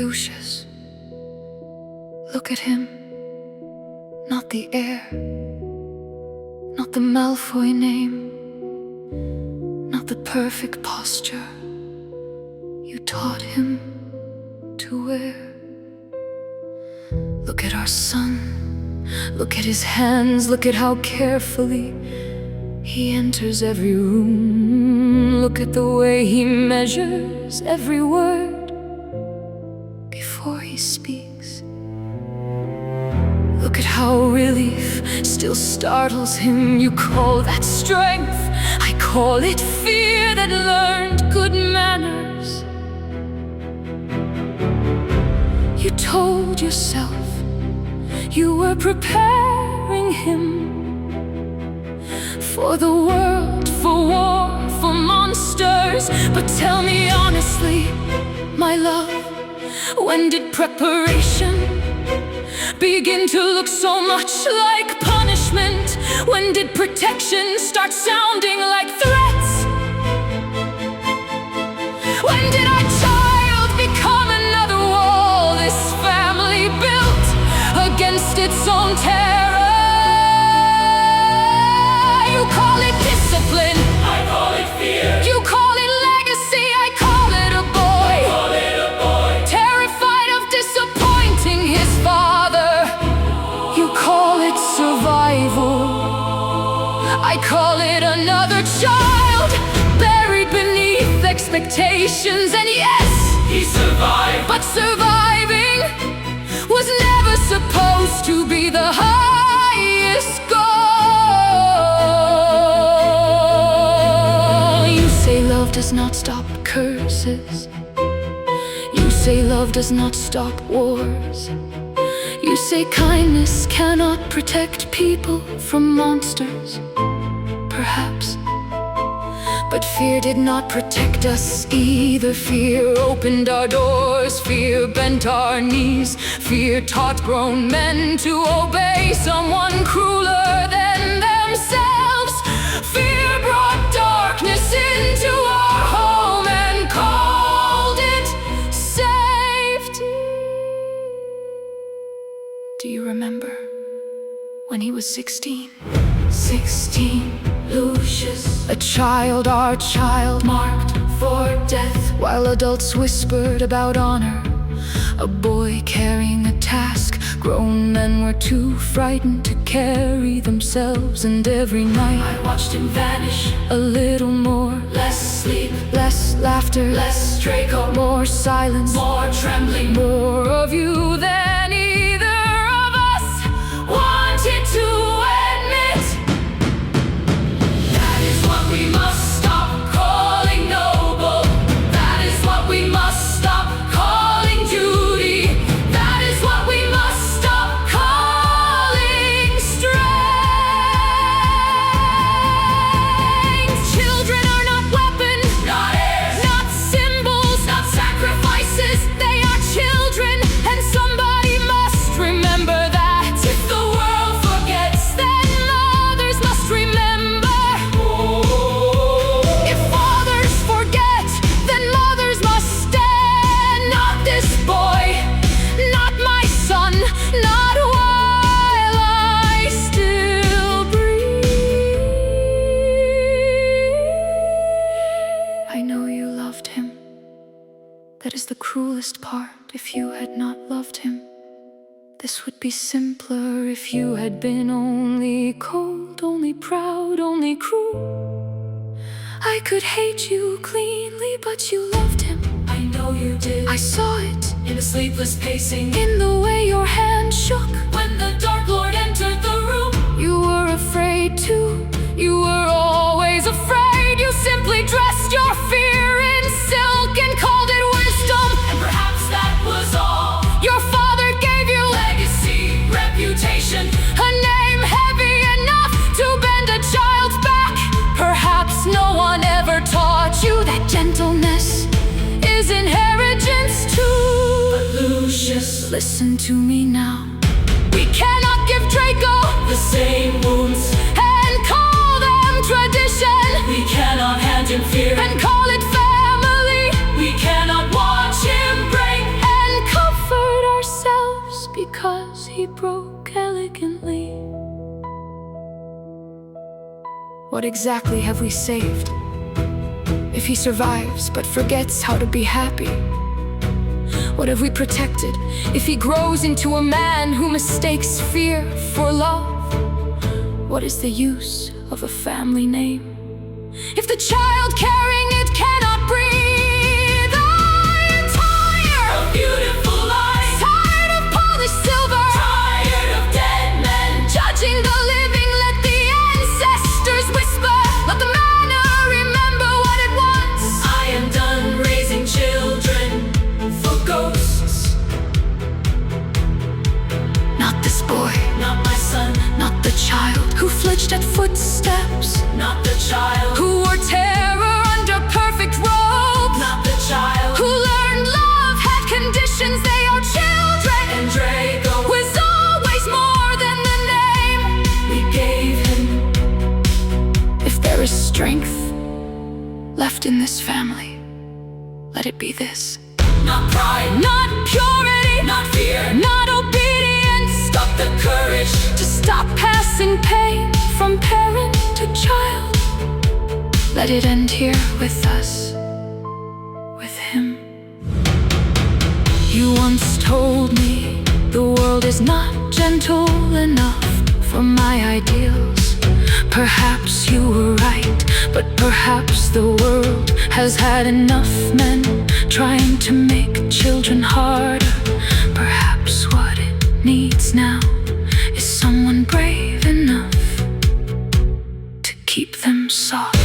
Lucius, look at him. Not the heir, not the Malfoy name, not the perfect posture you taught him to wear. Look at our son, look at his hands, look at how carefully he enters every room. Look at the way he measures every word before he speaks. Look at how relief still startles him. You call that strength, I call it fear that learned good manners. You told yourself you were preparing him for the world, for war, for monsters. But tell me honestly, my love, when did preparation begin to look so much like punishment? When did protection start sounding like threats? When did our child become another wall this family built against its own terror? You call it discipline, I call it fear. you call it legacy, I call it a boy. I call it a boy. Terrified of disappointing his father, you call it survival. I call it another child buried beneath expectations. And yes, He survived. but surviving was never supposed to be the highest goal. You say love does not stop curses. You say love does not stop wars. You say kindness cannot protect people from monsters. Perhaps. But fear did not protect us either. Fear opened our doors, fear bent our knees. Fear taught grown men to obey someone crueler than themselves. Fear brought darkness into our home and called it safety. Do you remember when he was 16? 16, Lucius, a child, our child, marked for death, while adults whispered about honor. A boy carrying a task, grown men were too frightened to carry themselves. And every night I watched him vanish. a little more, Less sleep, less laughter, less Draco, more silence, more trembling. more of you than either of us wanted to admit. That is what we must stop calling noble. That is what we must stop calling duty. That is what we must stop calling strength. Children are not weapons, Not heirs, not symbols, not sacrifices. they are children, and somebody must remember that. If the world forgets, Then mothers must remember. If fathers forget, then mothers must stand. Not this boy, not my son, not while I still breathe. I know you loved him. That is the cruelest part. If you had not loved him, this would be simpler. If you had been only cold, only proud, only cruel, I could hate you cleanly, but you loved him. I know you did. I saw it In a sleepless pacing, in the way your hand shook. when the Dark Lord entered the room. You were afraid too. You were always afraid. You simply dressed your fear in silk and called it wisdom. And perhaps that was all. Your father gave you Legacy, reputation. a name heavy enough to bend a child's back. Perhaps no one ever taught you that gentleness is inheritance too. But Lucius, Listen to me now. We cannot give Draco the same wounds. and call them tradition We cannot hand him fear. and call it family We cannot watch him break. and call What exactly have we saved? If he survives but forgets how to be happy, what have we protected if he grows into a man who mistakes fear for love? What is the use of a family name if the child carrying it cannot breathe? I'm tired A beautiful life, tired of polished silver, tired of dead men. judging the living. Let the ancestors whisper, let the manor remember what it was. I am done raising children for ghosts. Not this boy, Not my son, not the child who flinched at footsteps, not the child, who wore terror under perfect robes, not the child. who learned love had conditions. They are children. And Draco Was always more than the name we gave him. If there is strength left in this family, let it be this. Not pride, Not purity, not fear, not obedience, but the courage. to stop passing pain from parent to child. Let it end here with us, with him. You once told me the world is not gentle enough for my ideals. Perhaps you were right, but perhaps the world has had enough men trying to make children harder. Perhaps what it needs now is someone brave enough to keep them soft.